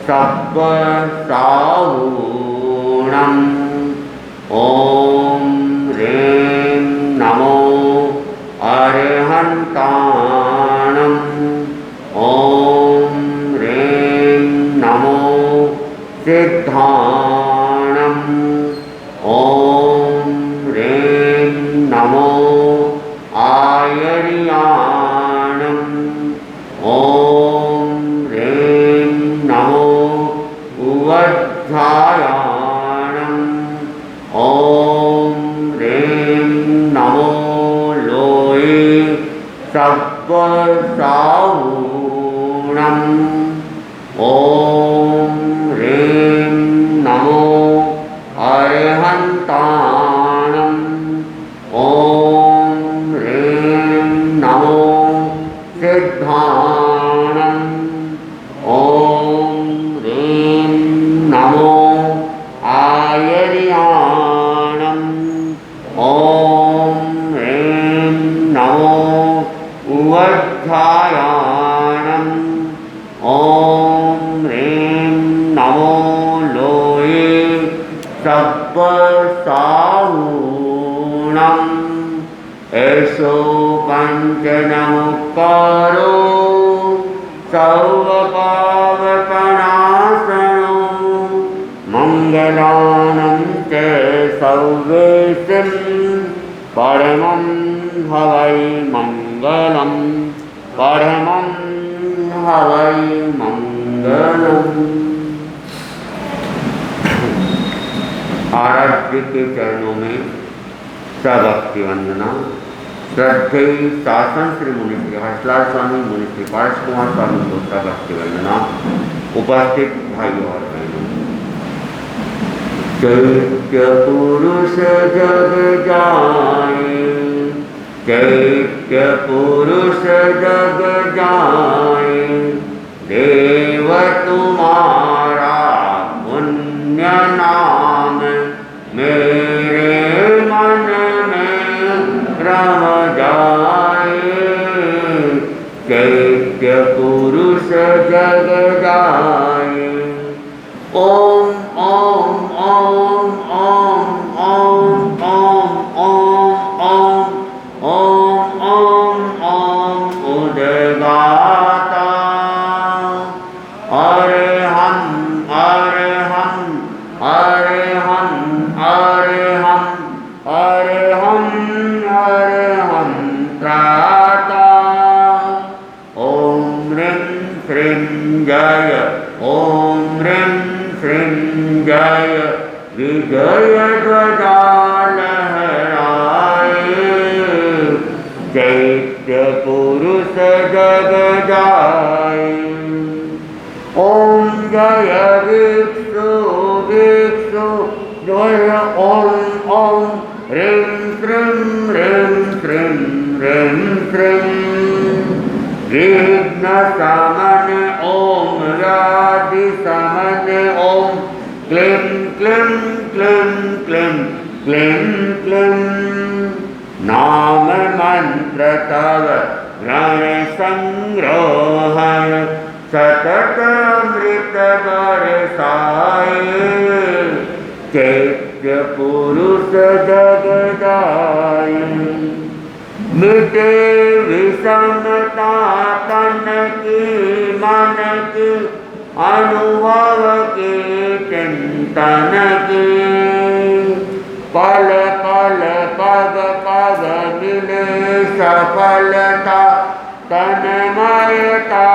सप्त सावूणम् ॐ ह्रीं नमो अरिहन्ताणम् ॐ ह्रीं नमो सिद्धाणम् ॐ ह्रीं नमो आयर्याणम् ॐ ह्रीं नमो उवध्यायाणम् ॐ ह्रीं नमो लोये सप्तसावूणम् ॐ ह्रीं नमो अरिहन्ताणम् ॐ ह्रीं नमो सिद्धाणम् ॐ ह्रीं नमो आयर्याणम् ॐ ह्रीं नमो उवध्यायाणम् ॐ ह्रीं नमो लोये सप्तसावूणम् एषो पञ्चनमुक्कारो सर्वपावपनाशनो मङ्गलानं च सर्वेशं परमं हवै मङ्गलं परमं हवै मङ्गलम्। आराध्य के चरणों में सभक्ति वंदना। श्रद्धेय शासन श्री मुनि श्री हर्षलाल स्वामी, मुनि श्री पारस कुमार स्वामी को सभक्ति वंदना। उपस्थित भाइयों और बहनों, चैत्य पुरुष जग जाए, चैत्य पुरुष जग जाए, देव तुम्हारा पुण्य नाम मेरे मन में रम जाए। चैत्य पुरुष जग जाए। ओम ओम ओम ओम ओम ओम ओम ओम ओम ओम उदगाता। अरे हम अरे हम अरे हम अरे हम अरे हम अरे हम त्राता। ओम ह्रीं श्रीं जय ओम ह्रीं श्रीं जय विजय ध्वजा लहराए। चैत्य पुरुष जग जाए। ओम जय विक्षु विक्षु जय ओम ओम ह्रीं श्रीं ह्रीं श्रीं ह्रीं श्रीं विघ्न शमन ओम व्याधि शमन ओम क्लीं क्लीं क्लीं क्लीं क्लीं क्लीं। नाम मंत्र तव ग्रहण संग्रहण सतत अमृत बरसाए। चैत्य पुरुष जग जाए। मिटे विषमता तन की मन की अनुभव की चिंतन की। पल पल पग पग मिले सफलता तन्मयता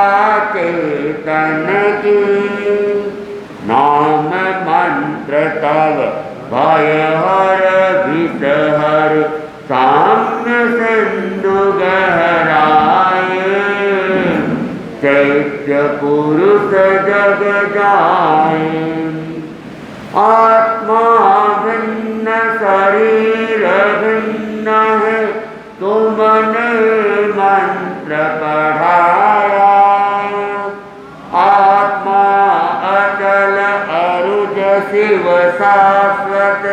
चेतन की। नाम मंत्र तव भय हर विष हर साम्य सिंधु गहराए। चैत्य पुरुष जग जाए। आत्मा भिन्न शरीर भिन्न है, तुमने मंत्र पढ़ाया। आत्मा अचल अरुज शिव शाश्वत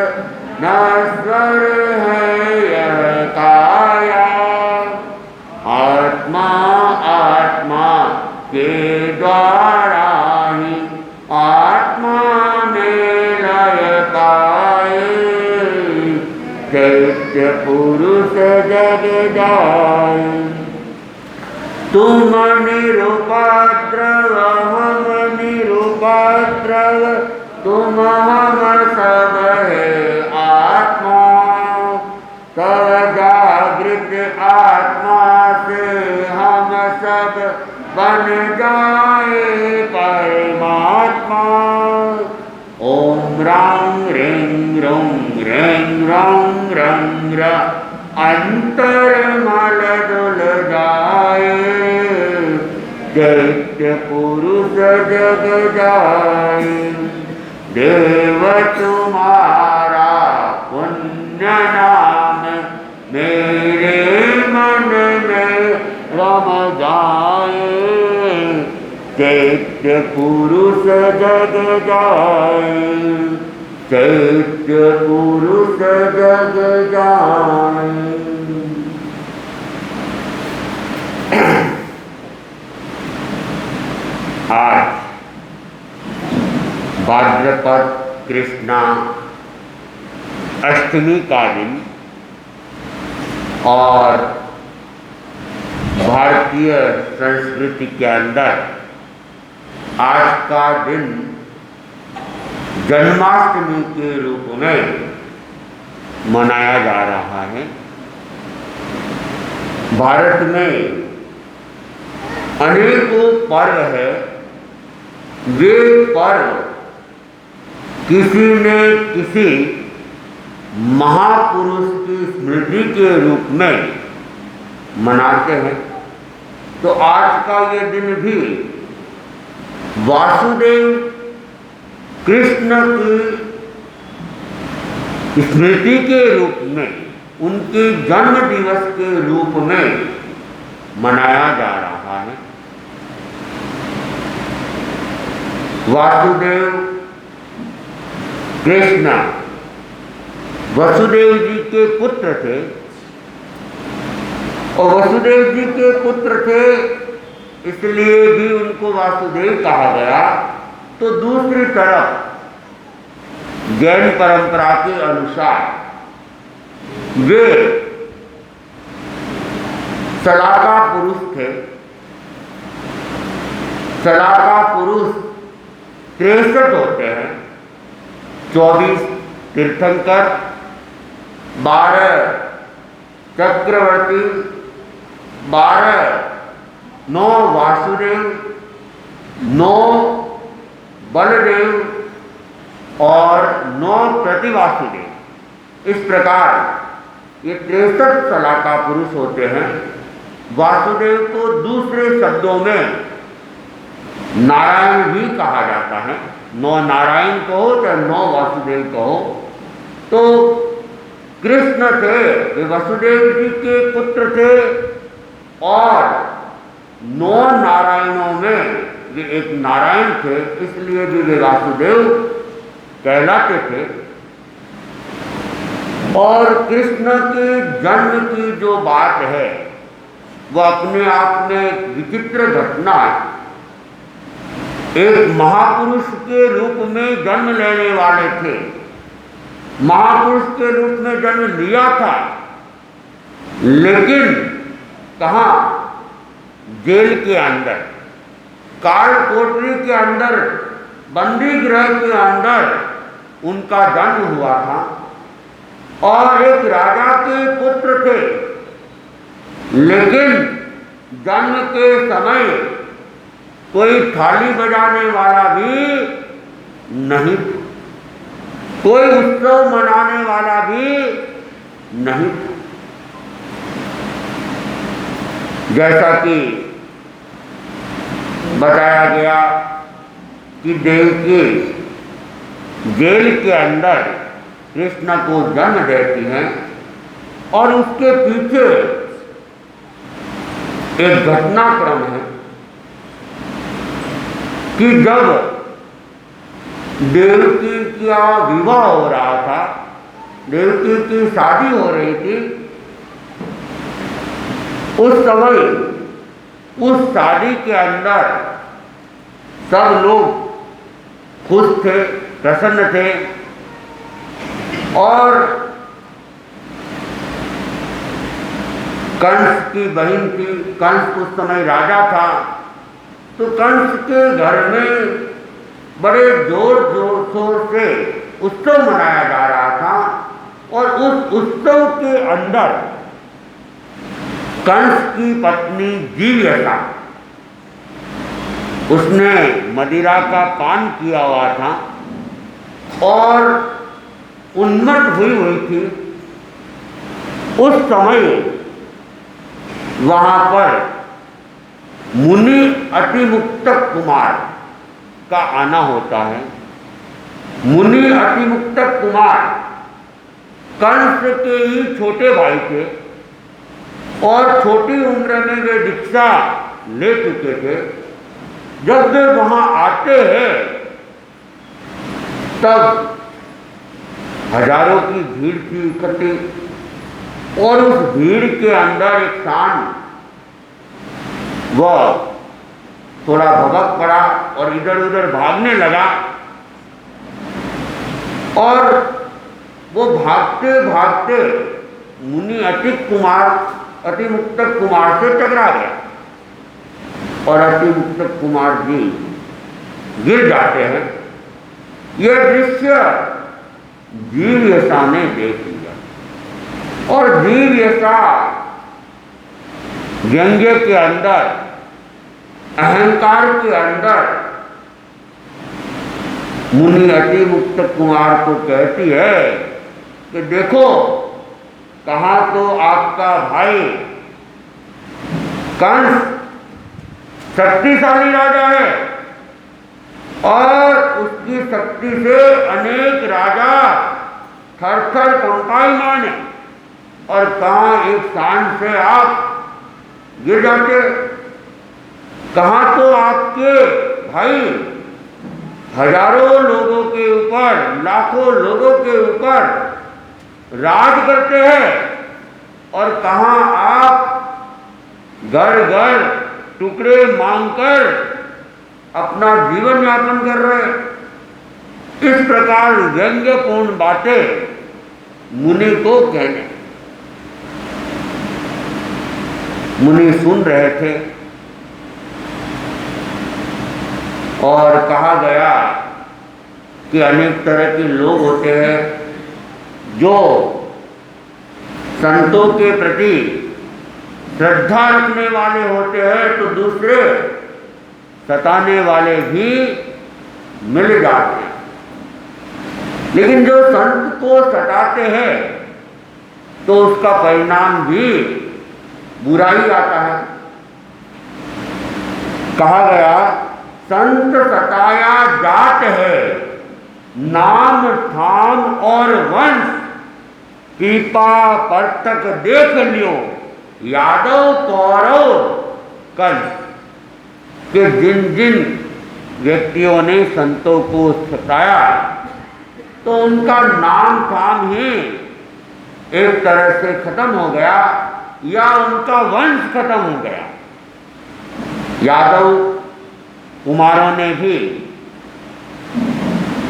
नश्वर है यह काया। आत्मा आत्मा के द्वारा ही चैत्य पुरुष जग जाय। तुम निरुपद्रव हम निरुपद्रव, तुम हम सब है आत्मा। तब जागृत आत्मा से हम सब बन जाए परमात्मा। ओम रंग रिंग रुंग रिंग रंग रंग र, अंतर मल दुल जाए। चैत्य पुरुष जग जाए। देव तुम्हारा पुण्य नाम, मेरे मन में रम जाए। चैत्य पुरुष जग जाए। चैत्य पुरुष जग जाए। आज भाद्रपद कृष्णा अष्टमी का दिन और भारतीय संस्कृति के अंदर आज का दिन जन्माष्टमी के रूप में मनाया जा रहा है। भारत में अनेकों पर्व है। वे पर्व किसी न किसी महापुरुष की स्मृति के रूप में मनाते हैं। तो आज का ये दिन भी वासुदेव कृष्ण की स्मृति के रूप में, उनके जन्म दिवस के रूप में मनाया जा रहा है। वासुदेव कृष्ण वसुदेव जी के पुत्र थे, और वसुदेव जी के पुत्र थे इसलिए भी उनको वासुदेव कहा गया। तो दूसरी तरफ जैन परंपरा के अनुसार वे शलाका पुरुष थे। शलाका पुरुष 63 होते हैं। 24 तीर्थंकर, 12 चक्रवर्ती, 9 वासुदेव, 9 बलदेव और 9 प्रतिवासुदेव। इस प्रकार ये 63 शलाका पुरुष होते हैं। वासुदेव को दूसरे शब्दों में नारायण भी कहा जाता है। 9 नारायण कहो चाहे 9 वासुदेव कहो। तो कृष्ण थे, वे वसुदेव जी के पुत्र थे, और 9 नारायणों में वे एक नारायण थे, इसलिए भी वे वासुदेव कहलाते थे। और कृष्ण के जन्म की जो बात है वह अपने आप में विचित्र घटना है। एक महापुरुष के रूप में जन्म लेने वाले थे, महापुरुष के रूप में जन्म लिया था, लेकिन कहाँ? जेल के अंदर, काल कोठरी के अंदर, बंदी गृह के अंदर उनका जन्म हुआ था। और एक राजा के पुत्र थे, लेकिन जन्म के समय कोई थाली बजाने वाला भी नहीं था, कोई उत्सव मनाने वाला भी नहीं था। जैसा कि बताया गया कि देवकी जेल के अंदर कृष्ण को जन्म देती हैं, और उसके पीछे एक घटनाक्रम है कि जब देवकी का विवाह हो रहा था, देवकी की शादी हो रही थी, उस समय उस शादी के अंदर सब लोग खुश थे, प्रसन्न थे, और कंस की बहन थी। कंस उस समय राजा था, तो कंस के घर में बड़े जोर शोर से उत्सव मनाया जा रहा था और उस उत्सव के अंदर कंस की पत्नी जीवयसा, उसने मदिरा का पान किया हुआ था और उन्मत्त हुई थी। उस समय वहां पर मुनि अतिमुक्तक कुमार का आना होता है। मुनि अतिमुक्तक कुमार कंस के ही छोटे भाई थे और छोटी उम्र में वे दीक्षा ले चुके थे। जब वे वहां आते हैं तब हजारों की भीड़ थी इकट्ठी और उस भीड़ के अंदर एक सांड वह थोड़ा भबक पड़ा और इधर उधर भागने लगा और वो भागते भागते मुनि अतिमुक्तक कुमार से टकरा गया और अतिमुक्तक कुमार जी गिर जाते हैं। यह दृश्य जीवयसा ने देख लिया और जीवयसा व्यंग्य के अंदर, अहंकार के अंदर मुनि अतिमुक्तक कुमार को कहती है कि देखो, कहा तो आपका भाई कंस शक्तिशाली राजा है और उसकी शक्ति से अनेक राजा थर-थर कंपायमान है और कहाँ एक सांड से आप गिर जाते। कहाँ तो आपके भाई हजारों लोगों के ऊपर, लाखों लोगों के ऊपर राज करते हैं और कहाँ आप घर घर टुकड़े मांगकर अपना जीवन यापन कर रहे। इस प्रकार व्यंग्यपूर्ण बातें मुनि को कहने। मुनि सुन रहे थे और कहा गया कि अनेक तरह के लोग होते हैं जो संतों के प्रति श्रद्धा रखने वाले होते हैं, तो दूसरे सताने वाले भी मिल जाते हैं। लेकिन जो संत को सताते हैं तो उसका परिणाम भी बुरा ही आता है। कहा गया, संत सताया जात है, नाम थाम और वंश, पीपा पर तक देख लियो, यादव कौरव कंस। कि जिन जिन व्यक्तियों ने संतों को सताया तो उनका नाम थाम ही एक तरह से खत्म हो गया या उनका वंश खत्म हो गया। यादव कुमारों ने भी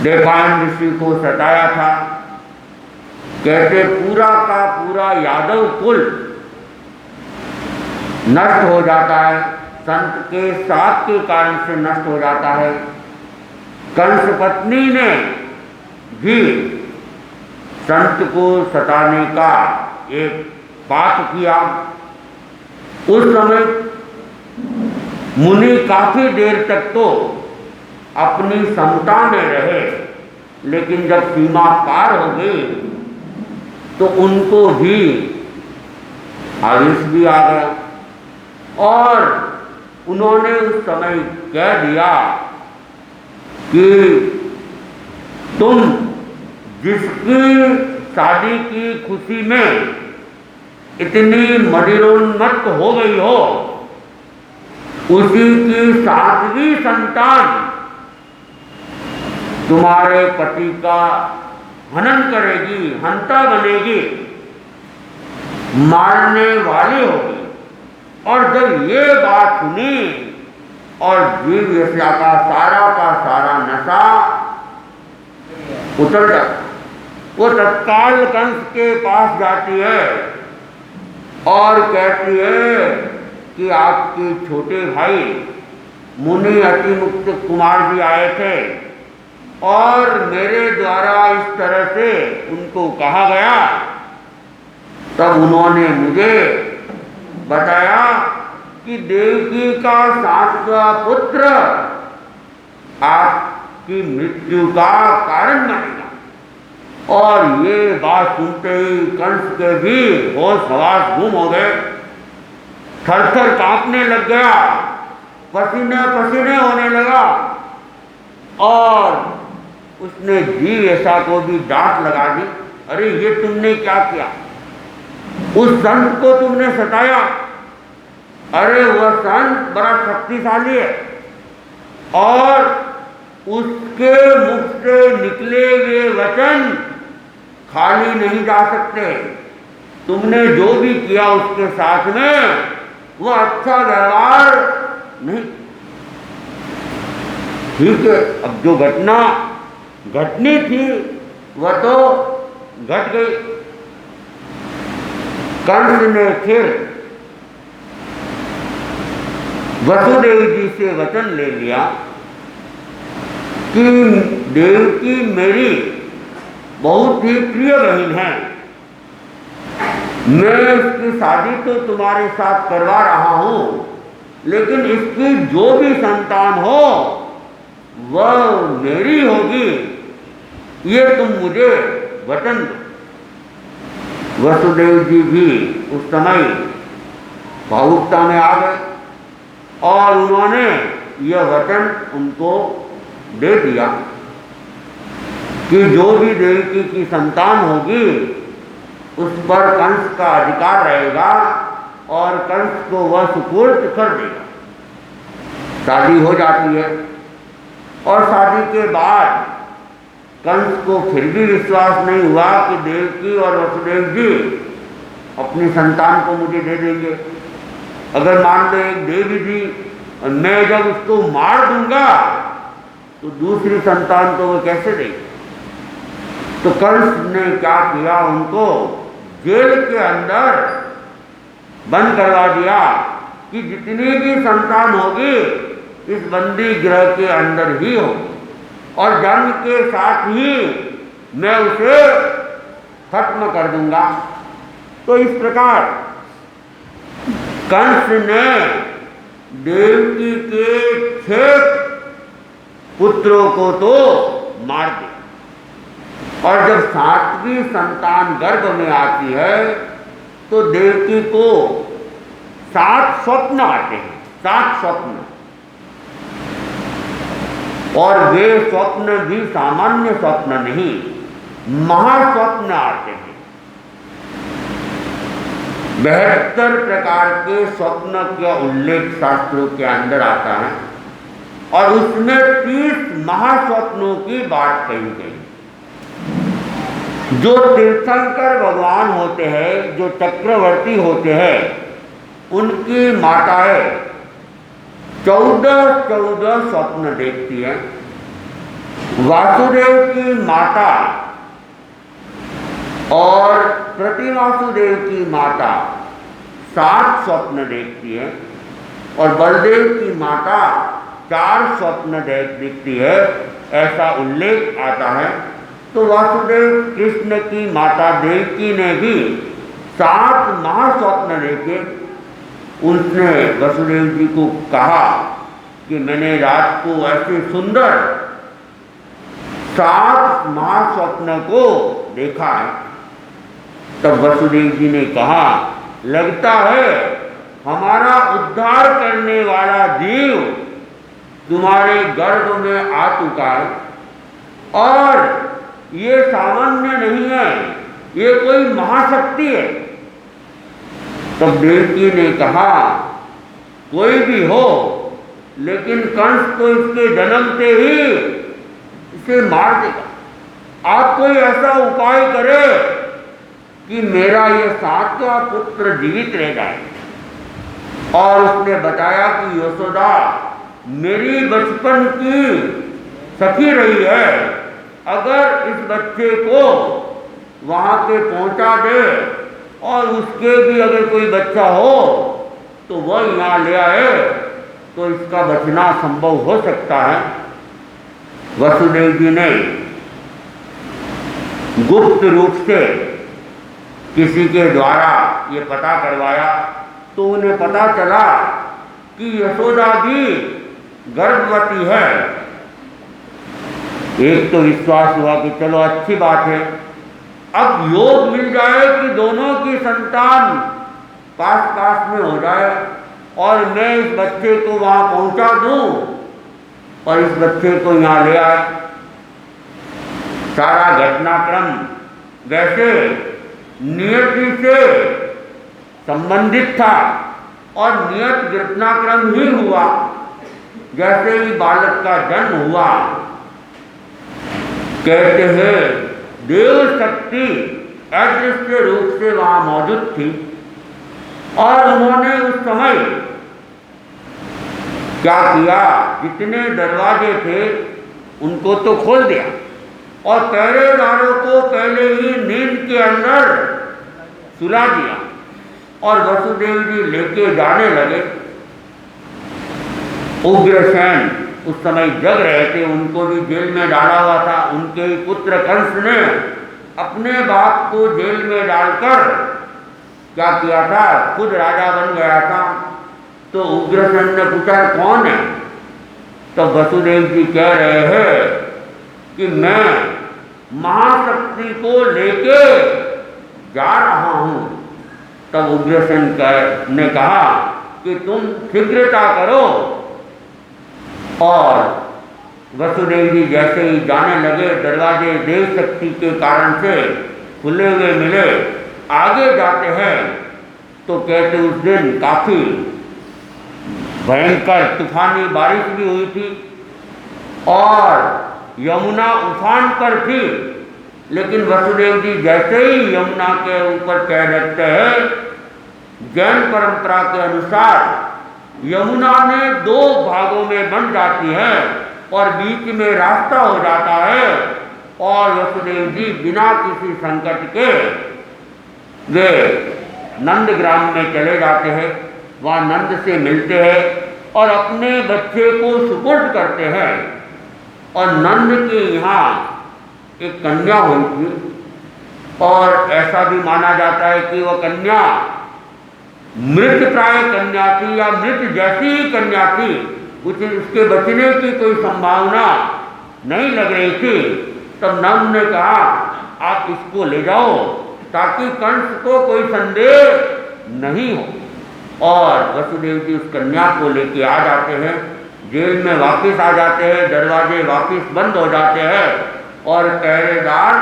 देवान ऋषि को सताया था। कहते पूरा का पूरा यादव कुल नष्ट हो जाता है, संत के साथ के कारण से नष्ट हो जाता है। कंस पत्नी ने भी संत को सताने का एक पाप किया। उस समय मुनि काफी देर तक तो अपनी समता में रहे, लेकिन जब सीमा पार हो गई तो उनको भी आवेश भी आ गया और उन्होंने उस समय कह दिया कि तुम जिसकी शादी की खुशी में इतनी मदिरोन्मत्त हो गई हो, उसी की 7वीं संतान तुम्हारे पति का हनन करेगी, हंता बनेगी, मारने वाली होगी। और जब ये बात सुनी और जीवयसा का सारा नशा उतर जाता, वो तत्काल कंस के पास जाती है और कहती है कि आपके छोटे भाई मुनि अतिमुक्त कुमार जी आए थे और मेरे द्वारा इस तरह से उनको कहा गया। तब उन्होंने मुझे बताया कि देवकी का 7वां पुत्र आपकी मृत्यु का कारण बनेगा। और ये बात सुनते ही कंस के भी होश हवास गुम हो गए, थर थर कांपने लग गया, पसीने पसीने होने लगा। और उसने जीव ऐसा को भी डांट लगा दी, अरे ये तुमने क्या किया, उस संत को तुमने सताया, अरे वह संत बड़ा शक्तिशाली है और उसके मुख से निकले हुए वचन खाली नहीं जा सकते। तुमने जो भी किया उसके साथ में वह अच्छा व्यवहार नहीं। ठीक है, अब जो घटना घटनी थी वह तो घट गई। कंस ने फिर वसुदेव जी से वचन ले लिया कि देवकी मेरी बहुत ही प्रिय बहन है, मैं इसकी शादी तो तुम्हारे साथ करवा रहा हूं, लेकिन इसकी जो भी संतान हो वह मेरी होगी, ये तुम मुझे वचन दो। वसुदेव जी भी उस समय भावुकता में आ गए और उन्होंने यह वचन उनको दे दिया कि जो भी देवकी की संतान होगी उस पर कंस का अधिकार रहेगा और कंस को वह सुपुर्द कर देगा। शादी हो जाती है और शादी के बाद कंस को फिर भी विश्वास नहीं हुआ कि देवकी और वसुदेव जी अपनी संतान को मुझे दे देंगे। अगर मान लो एक देवी जी मैं जब उसको मार दूंगा तो दूसरी संतान को वो कैसे देगी। तो कंस ने क्या किया, उनको जेल के अंदर बंद करवा दिया कि जितनी भी संतान होगी इस बंदी गृह के अंदर ही होगी और जन्म के साथ ही मैं उसे खत्म कर दूंगा। तो इस प्रकार कंस ने देवकी के 6 पुत्रों को तो मार दिया और जब 7वीं संतान गर्भ में आती है तो देवकी को 7 स्वप्न आते हैं, 7 स्वप्न। और वे स्वप्न भी सामान्य स्वप्न नहीं, महास्वप्न आते हैं। 72 प्रकार के स्वप्न का उल्लेख शास्त्रों के अंदर आता है और उसमें 30 महास्वप्नों की बात कही गई। जो तीर्थंकर भगवान होते हैं, जो चक्रवर्ती होते हैं, उनकी माताएं 14 स्वप्न देखती है। वासुदेव की माता और प्रतिवासुदेव की माता 7 स्वप्न देखती है और बलदेव की माता 4 स्वप्न देखती है, ऐसा उल्लेख आता है। तो वासुदेव कृष्ण की माता देवकी ने भी 7 महास्वप्न देखे। उसने वसुदेव जी को कहा कि मैंने रात को ऐसे सुंदर 7 महास्वप्न को देखा है। तब वसुदेव जी ने कहा, लगता है हमारा उद्धार करने वाला जीव तुम्हारे गर्भ में आ चुका है और ये सामान्य नहीं है, ये कोई महाशक्ति है। तब देवकी ने कहा, कोई भी हो, लेकिन कंस तो इसके जन्मते ही इसे मार देगा। आप कोई ऐसा उपाय करे कि मेरा ये 7वां पुत्र जीवित रह जाए। और उसने बताया कि यशोदा मेरी बचपन की सखी रही है, अगर इस बच्चे को वहां पे पहुंचा दे और उसके भी अगर कोई बच्चा हो तो वह यहाँ ले आए तो इसका बचना संभव हो सकता है। वसुदेव जी ने गुप्त रूप से किसी के द्वारा ये पता करवाया तो उन्हें पता चला कि यशोदा भी गर्भवती है। एक तो विश्वास हुआ कि चलो अच्छी बात है, अब योग मिल जाए कि दोनों की संतान पास पास में हो जाए और मैं इस बच्चे को वहां पहुंचा दूं और इस बच्चे को यहाँ ले आए। सारा घटनाक्रम वैसे नियति से संबंधित था और नियत घटनाक्रम ही हुआ। जैसे ही बालक का जन्म हुआ, कहते हैं देव शक्ति अदृश्य रूप से वहां मौजूद थी और उन्होंने उस समय क्या किया, जितने दरवाजे थे उनको तो खोल दिया और पहरेदारों को पहले ही नींद के अंदर सुला दिया और वसुदेव जी लेके जाने लगे। उग्रसेन उस समय जग रहे थे, उनको भी जेल में डाला हुआ था। उनके पुत्र कंस ने अपने बाप को जेल में डालकर क्या किया था, खुद राजा बन गया था। तो उग्रसेन ने पूछा कौन है, तो वसुदेव जी कह रहे हैं कि मैं महाशक्ति को लेके जा रहा हूं। तब उग्रसेन ने कहा कि तुम शीघ्रता करो और वसुदेव जी जैसे ही जाने लगे, दरवाजे देव शक्ति के कारण से खुले हुए मिले। आगे जाते हैं तो कहते उस दिन काफी भयंकर तूफानी बारिश भी हुई थी और यमुना उफान पर थी। लेकिन वसुदेव जी जैसे ही यमुना के ऊपर पैर रखते हैं, जैन परंपरा के अनुसार यमुना ने दो भागों में बन जाती है और बीच में रास्ता हो जाता है और वसुदेव जी बिना किसी संकट के वे नंदग्राम में चले जाते हैं। वहाँ नंद से मिलते हैं और अपने बच्चे को सुपुर्द करते हैं। और नंद के यहाँ एक कन्या हुई थी और ऐसा भी माना जाता है कि वह कन्या मृत प्राय कन्या थी या मृत जैसी ही कन्या थी। उसके बचने की कोई संभावना नहीं लग रही थी। तब नंद ने कहा आप इसको ले जाओ ताकि कंस को कोई संदेह नहीं हो। और वसुदेव जी उस कन्या को लेके आ जाते हैं, जेल में वापस आ जाते हैं, दरवाजे वापस बंद हो जाते हैं और पहरेदार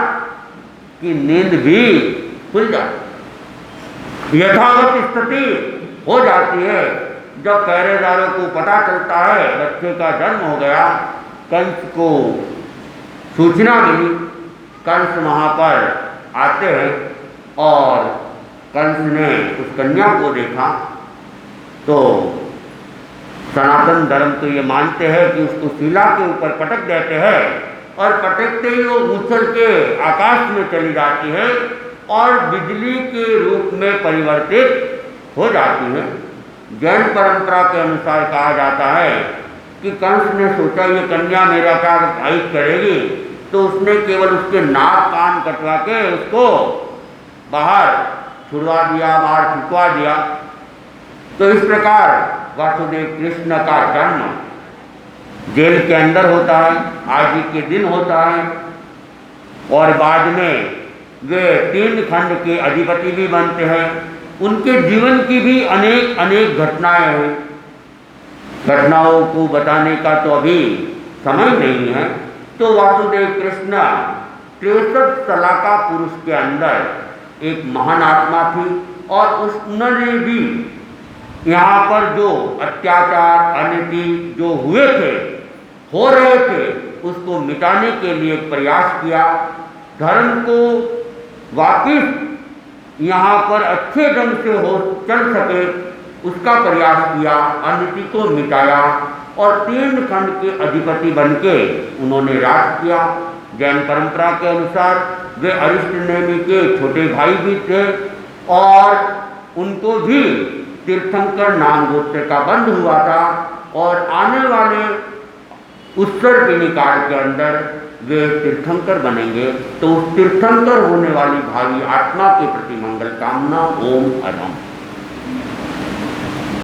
की नींद भी खुल जाती है। यथावत स्थिति हो जाती है। जब पहरेदारों को पता चलता है बच्चे का जन्म हो गया, कंस को सूचना मिली, कंस वहाँ पर आते हैं और कंस ने उस कन्या को देखा तो सनातन धर्म तो ये मानते हैं कि उसको शिला के ऊपर पटक देते हैं और पटकते ही वो उछल के आकाश में चली जाती है और बिजली के रूप में परिवर्तित हो जाती है। जैन परंपरा के अनुसार कहा जाता है कि कंस ने सोचा ये कन्या मेरा क्या हित करेगी, तो उसने केवल उसके नाक कान कटवा के उसको बाहर छुड़वा दिया, बाहर छिपवा दिया। तो इस प्रकार वासुदेव कृष्ण का जन्म जेल के अंदर होता है, आज ही के दिन होता है और बाद में वे 3 खंड के अधिपति भी बनते हैं। उनके जीवन की भी अनेक अनेक घटनाएं हैं। घटनाओं को बताने का तो अभी समय नहीं है। तो वासुदेव कृष्ण 63 सलाका पुरुष के अंदर एक महान आत्मा थी और उन्होंने भी यहाँ पर जो अत्याचार अनिति जो हुए थे, हो रहे थे, उसको मिटाने के लिए प्रयास किया। धर्म को वापिस यहाँ पर अच्छे ढंग से हो चल सके उसका प्रयास किया, अनिति को मिटाया और 3 खंड के अधिपति बनके उन्होंने राज किया। जैन परंपरा के अनुसार वे अरिष्ट नेमि के छोटे भाई भी थे और उनको भी तीर्थंकर नाम गोत्र का बंध हुआ था और आने वाले उत्तरपिणी काल के अंदर वे तीर्थंकर बनेंगे। तो उस तीर्थंकर होने वाली भावी आत्मा के प्रति मंगल कामना। ओम अरहम।